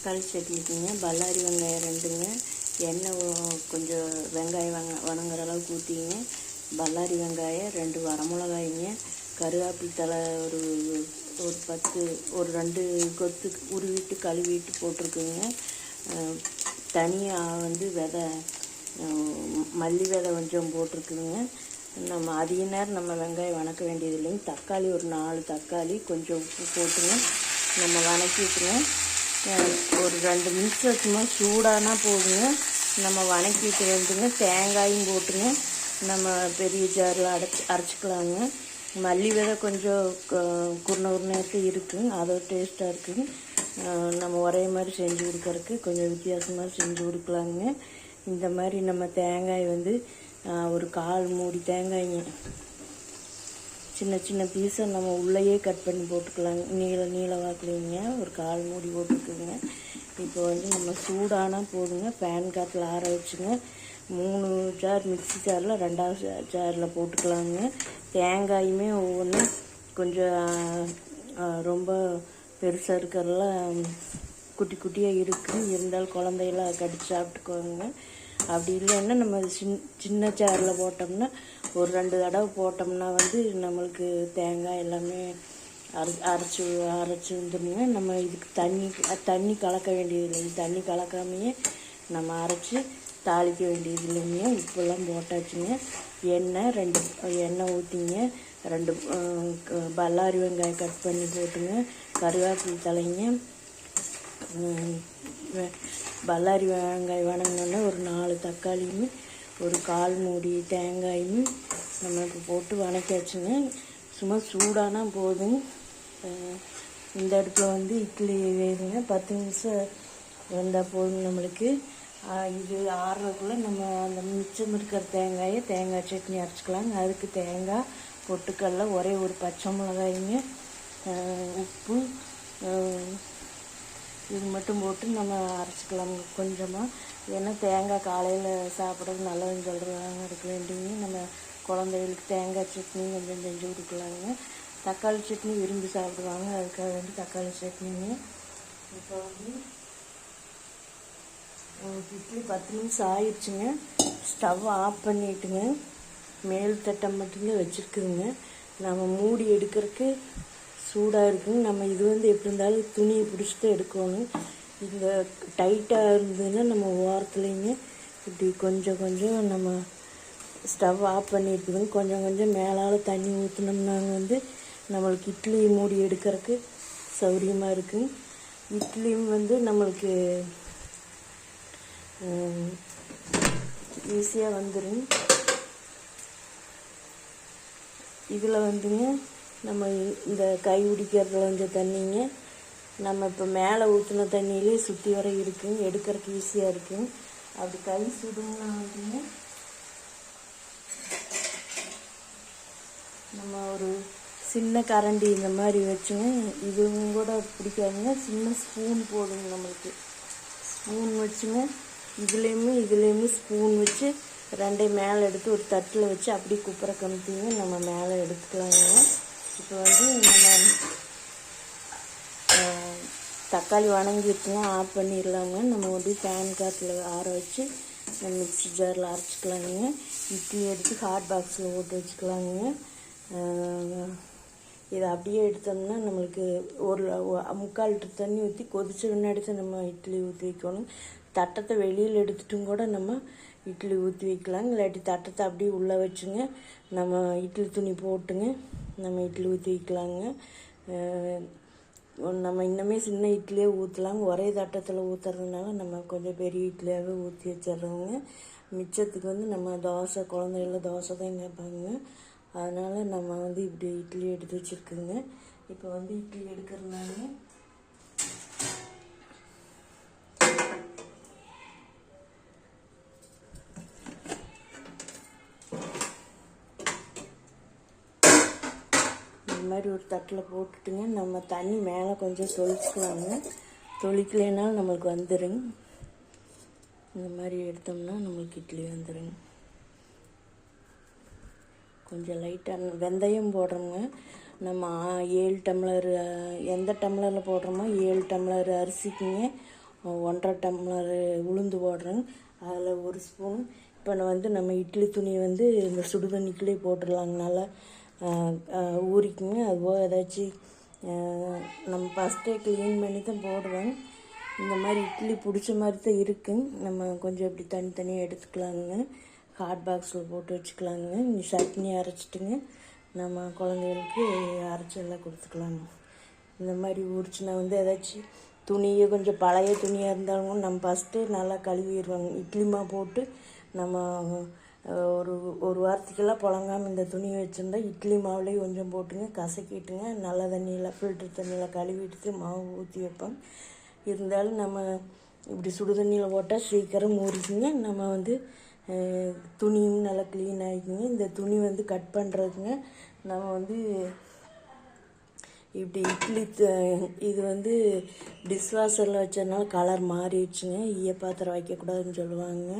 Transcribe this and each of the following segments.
தக்காளி சட்னிக்குங்க பல்லாரி வெங்காயம் 2ங்க, எண்ணெய் கொஞ்சம் வெங்காயம் வணங்குற அளவுக்கு ஊற்றிங்க, பல்லாரி வெங்காயம் 2 வரமிளகாய்ங்க, கருவேப்பிலை தழை ஒரு 2 கொத்து உருவிட்டு கழுவிட்டு போட்டிருக்குங்க. தனியாக விதை மல்லி விதை கொஞ்சம் போட்டிருக்குங்க. நம்ம அதிக நேரம் நம்ம வெங்காயம் வணக்க வேண்டியது இல்லைங்க. தக்காளி ஒரு 4 தக்காளி கொஞ்சம் உப்பு போட்டுங்க நம்ம வணக்கிட்டுங்க. ஒரு 2 நிமிஷம் சும்மா சூடானா போதுங்க. நம்ம வணக்கிட்டு வந்துங்க தேங்காயும் போட்டுங்க நம்ம பெரிய ஜாரில் அரைச்சிக்கலாங்க. மல்லி விதை கொஞ்சம் குருணை இருக்குங்க, அதோட டேஸ்ட்டாக இருக்குங்க. நம்ம ஒரே மாதிரி செஞ்சு கொடுக்கறதுக்கு கொஞ்சம் வித்தியாசமாக செஞ்சு கொடுக்கலாங்க. இந்த மாதிரி நம்ம தேங்காய் ஒரு 1/4 மூடி தேங்காய்ங்க சின்ன சின்ன பீஸை நம்ம உள்ளேயே கட் பண்ணி போட்டுக்கலாங்க. நீள வாக்குலைங்க ஒரு 1/4 மூடி போட்டுக்குங்க. இப்போ நம்ம சூடானால் போதுங்க, ஃபேன் காற்றுல ஆற வச்சுங்க. 3 ஜார் மிக்ஸி ஜாரில் 2வது ஜாரில் போட்டுக்கலாங்க. தேங்காயுமே ஒவ்வொன்றும் கொஞ்சம் ரொம்ப பெருசாக இருக்கிறதெல்லாம் குட்டி குட்டியாக இருக்குங்க. இருந்தாலும் குழந்தையெல்லாம் கடிச்சு சாப்பிட்டுக்குவாங்க. அப்படி இல்லைன்னா நம்ம சின்ன ஜாரில் போட்டோம்னா ஒரு 2 தடவை போட்டோம்னா நம்மளுக்கு தேங்காய் எல்லாமே அரைச்சி வந்துடுங்க. நம்ம இதுக்கு தண்ணி கலக்க வேண்டியது இல்லைங்க. தண்ணி கலக்காமையே நம்ம அரைச்சி தாளிக்க வேண்டியது இல்லைங்க. உப்பெல்லாம் போட்டாச்சுங்க. எண்ணெய் ஊற்றிங்க. 2 பல்லாரி வெங்காயம் கட் பண்ணி போட்டுங்க. கருவேப்பிலை தலைங்க, பல்லாரி வெங்காயம் வணங்கினோன்னா ஒரு 4 தக்காளியும் ஒரு 1/4 மூடி தேங்காயும் நம்மளுக்கு போட்டு வணக்காச்சுங்க. சும்மா சூடானா போதும். இந்த இடத்துல இட்லி வேகுங்க. 10 நிமிஷம் வந்தால் போதும் நம்மளுக்கு. இது ஆறுறதுக்குள்ளே நம்ம அந்த மிச்சம் இருக்கிற தேங்காய் சட்னி அரைச்சிக்கலாங்க. அதுக்கு தேங்காய், பொட்டுக்கடலை, ஒரே ஒரு பச்சை மிளகாய்ங்க, உப்பு இது மட்டும் போட்டு நம்ம அரைச்சிக்கலாங்க கொஞ்சமாக. ஏன்னா தேங்காய் காலையில் சாப்பிட்றது நல்லதுன்னு சொல்கிறாங்க. இருக்க வேண்டிங்க நம்ம குழந்தைகளுக்கு தேங்காய் சட்னி கொஞ்சம் செஞ்சு கொடுக்கலாங்க. தக்காளி சட்னி விரும்பி சாப்பிடுவாங்க, அதுக்காக தக்காளி சட்னிங்க. இப்போ இட்லி 10 நிமிஷம் ஆயிடுச்சுங்க. ஸ்டவ் ஆஃப் பண்ணிட்டுங்க மேல் தட்டம் மட்டும்தான் வச்சுருக்குதுங்க. நம்ம மூடி எடுக்கிறதுக்கு சூடாக இருக்குங்க. நம்ம இது எப்படி இருந்தாலும் துணியை பிடிச்சிட்டு எடுக்கணும். இந்த டைட்டாக இருந்ததுன்னா நம்ம ஓரத்துலேங்க இப்படி கொஞ்சம் நம்ம ஸ்டவ் ஆஃப் பண்ணியிருக்குதுங்க. கொஞ்சம் மேலால் தண்ணி ஊற்றினோம்னாங்க நம்மளுக்கு இட்லி மூடி எடுக்கிறதுக்கு சௌகரியமாக இருக்குங்க. இட்லியும் நம்மளுக்கு ஈஸியாக வந்துடும். இதில் நம்ம இந்த கை பிடிக்கிறதுல கொஞ்சம் தண்ணிங்க நம்ம இப்போ மேலே ஊற்றின தண்ணியிலே சுற்றி வர இருக்குங்க. எடுக்கிறதுக்கு ஈஸியாக இருக்குங்க. அப்படி கை சுடுங்கன்னா நம்ம ஒரு சின்ன கரண்டி இந்த மாதிரி வச்சுங்க. இதுவும் கூட பிடிக்காதுங்க. சின்ன ஸ்பூன் போடுங்க. நம்மளுக்கு ஸ்பூன் வச்சுங்க. இதுலேயுமே ஸ்பூன் வச்சு 2 மேலே எடுத்து ஒரு தட்டில் வச்சு அப்படியே குப்புற கமுத்திங்க நம்ம மேலே எடுத்துக்கலாங்க. இப்போ நம்ம தக்காளி வணங்கிட்டுங்க ஆஃப் பண்ணிடலாங்க. நம்ம ஃபேன் காற்றுல ஆற வச்சு நம்ம மிக்ஸி ஜாரில் அரைச்சிக்கலாங்க. இட்லி எடுத்து ஹாட் பாக்ஸில் போட்டு வச்சுக்கலாங்க. இதை அப்படியே எடுத்தோம்னா நம்மளுக்கு ஒரு 3/4 லிட்டர் தண்ணி ஊற்றி கொதிச்ச முன்னாடி நம்ம இட்லி ஊற்றி வைக்கணும். தட்டத்தை வெளியில் எடுத்துட்டும் கூட நம்ம இட்லி ஊற்றி வைக்கலாங்க. இல்லாட்டி தட்டத்தை அப்படியே உள்ளே வச்சுங்க நம்ம இட்லி துணி போட்டுங்க நம்ம இட்லி ஊற்றி வைக்கலாங்க. நம்ம இன்னுமே சின்ன இட்லியே ஊற்றலாங்க. ஒரே தட்டத்தில் ஊற்றுறதுனால நம்ம கொஞ்சம் பெரிய இட்லியாகவே ஊற்றி வச்சிடுறோங்க. மிச்சத்துக்கு நம்ம தோசை, குழந்தைகள தோசை தான் கேட்பாங்க. அதனால் நம்ம இப்படி இட்லி எடுத்து வச்சுருக்குங்க. இப்போ இட்லி எடுக்கிறதுனால இந்த மாதிரி ஒரு தட்டில் போட்டுட்டுங்க நம்ம தண்ணி மேலே கொஞ்சம் தொளிச்சிக்கலாங்க. தொளிக்கலைனாலும் நம்மளுக்கு வந்துடுங்க. இந்த மாதிரி எடுத்தோம்னா நம்மளுக்கு இட்லி வந்துடுங்க. கொஞ்சம் லைட்டாக வெந்தயம் போடுறோங்க. நம்ம 7 டம்ளர் எந்த டம்ளரில் போடுறோமோ 7 டம்ளர் அரிசிக்குங்க 1.5 டம்ளர் உளுந்து போடுறேங்க. அதில் 1 ஸ்பூன். இப்போ நான் வந்து நம்ம இட்லி துணியை வந்து இந்த சுடு தண்ணிக்குள்ளேயே போட்டுடலாங்க. நல்லா ஊறிக்குங்க. அதுபோக ஏதாச்சும் நம்ம ஃபஸ்ட்டே க்ளீன் பண்ணி தான் போடுவேன். இந்த மாதிரி இட்லி பிடிச்ச மாதிரி தான் இருக்குங்க. நம்ம கொஞ்சம் இப்படி தனித்தனியாக எடுத்துக்கலாங்க. ஹாட் பாக்ஸில் போட்டு வச்சுக்கலாங்க. இந்த சட்னி அரைச்சிட்டுங்க நம்ம குழந்தைகளுக்கு அரைச்செல்லாம் கொடுத்துக்கலாங்க. இந்த மாதிரி ஊறிச்சுன்னா வந்து ஏதாச்சும் துணியை கொஞ்சம் பழைய துணியாக இருந்தாலும் நம்ம ஃபஸ்ட்டு நல்லா கழுவிடுவாங்க. இட்லி மாவு போட்டு நம்ம ஒரு வாரத்துக்கெல்லாம் புழங்காமல் இந்த துணியை வச்சுருந்தா இட்லி மாவுலேயே கொஞ்சம் போட்டுங்க கசக்கிட்டுங்க நல்ல தண்ணியில் ஃபில்டர் தண்ணியில் கழுவிட்டு மாவு ஊற்றி வைப்போம். இருந்தாலும் நம்ம இப்படி சுடு தண்ணியில் போட்டால் சீக்கிரம் ஊறிக்குங்க. நம்ம வந்து துணியும் நல்லா க்ளீன் ஆகிக்குங்க. இந்த துணி வந்து கட் பண்ணுறதுங்க நம்ம வந்து இப்படி இட்லி இது வந்து டிஷ்வாஷரில் வச்சதுனால கலர் மாறிடுச்சுங்க. ஈயப்பாத்திரம் வைக்கக்கூடாதுன்னு சொல்லுவாங்க.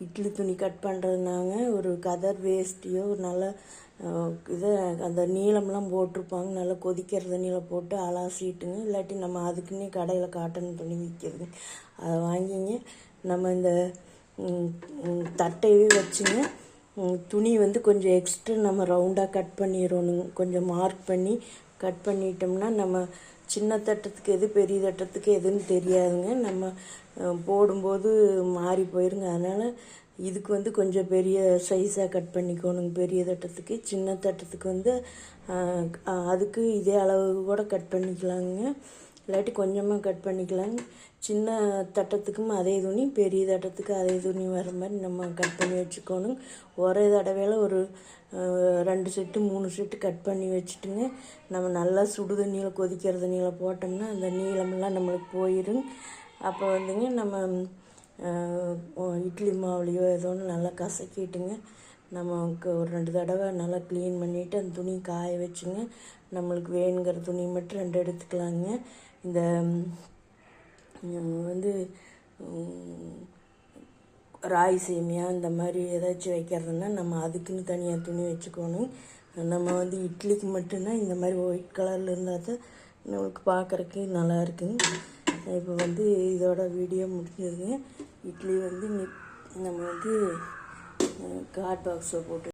இட்லி துணி கட் பண்ணுறதுனாங்க ஒரு கதர் வேஸ்ட்டியோ நல்ல இதை அந்த நீளம்லாம் போட்டிருப்பாங்க. நல்லா கொதிக்கிற தண்ணியில் போட்டு அலாசிட்டுங்க. இல்லாட்டி நம்ம அதுக்குன்னே கடையில் காட்டன் துணி விற்கிதுங்க, அதை வாங்கிங்க நம்ம இந்த தட்டையவே வச்சுங்க. துணி வந்து கொஞ்சம் எக்ஸ்ட்ரா நம்ம ரவுண்டாக கட் பண்ணிடணுங்க. கொஞ்சம் மார்க் பண்ணி கட் பண்ணிட்டோம்னா நம்ம சின்ன தட்டத்துக்கு எது பெரிய தட்டத்துக்கு எதுன்னு தெரியாதுங்க. நம்ம போடும்போது மாறி போயிருங்க. அதனால் இதுக்கு வந்து கொஞ்சம் பெரிய சைஸாக கட் பண்ணிக்கணுங்க. பெரிய தட்டத்துக்கு. சின்ன தட்டத்துக்கு வந்து அதுக்கு இதே அளவு கூட கட் பண்ணிக்கலாங்க. இல்லாட்டி கொஞ்சமாக கட் பண்ணிக்கலாங்க. சின்ன தட்டத்துக்கும் அதே துணி, பெரிய தட்டத்துக்கு அதே துணி வர மாதிரி நம்ம கட் பண்ணி வச்சுக்கணும். ஒரே தடவையில் ஒரு 2 செட்டு 3 செட்டு கட் பண்ணி வச்சுட்டுங்க நம்ம நல்லா சுடு தண்ணியில் கொதிக்கிற தண்ணியில் போட்டோம்னா அந்த நீளமெல்லாம் நம்மளுக்கு போயிடும். அப்போ வந்துங்க நம்ம இட்லி மாவுலையோ ஏதோ ஒன்று நல்லா கசக்கிட்டுங்க நமக்கு ஒரு 2 தடவை நல்லா க்ளீன் பண்ணிவிட்டு அந்த துணி காய வச்சுங்க. நம்மளுக்கு வேணுங்கிற துணி மட்டும் 2 எடுத்துக்கலாங்க. இந்த வந்து ராகி சேமியா இந்த மாதிரி ஏதாச்சும் வைக்கிறதுனா நம்ம அதுக்குன்னு தனியாக துணி வச்சுக்கணும். நம்ம வந்து இட்லிக்கு மட்டும்தான் இந்த மாதிரி ஒயிட் கலரில் இருந்தால் தான் நம்மளுக்கு பார்க்குறக்கு நல்லா இருக்குங்க. இப்போ வந்து இதோட வீடியோ முடிஞ்சதுங்க. இட்லி வந்து நம்ம வந்து ஹாட் பாக்ஸில் போட்டு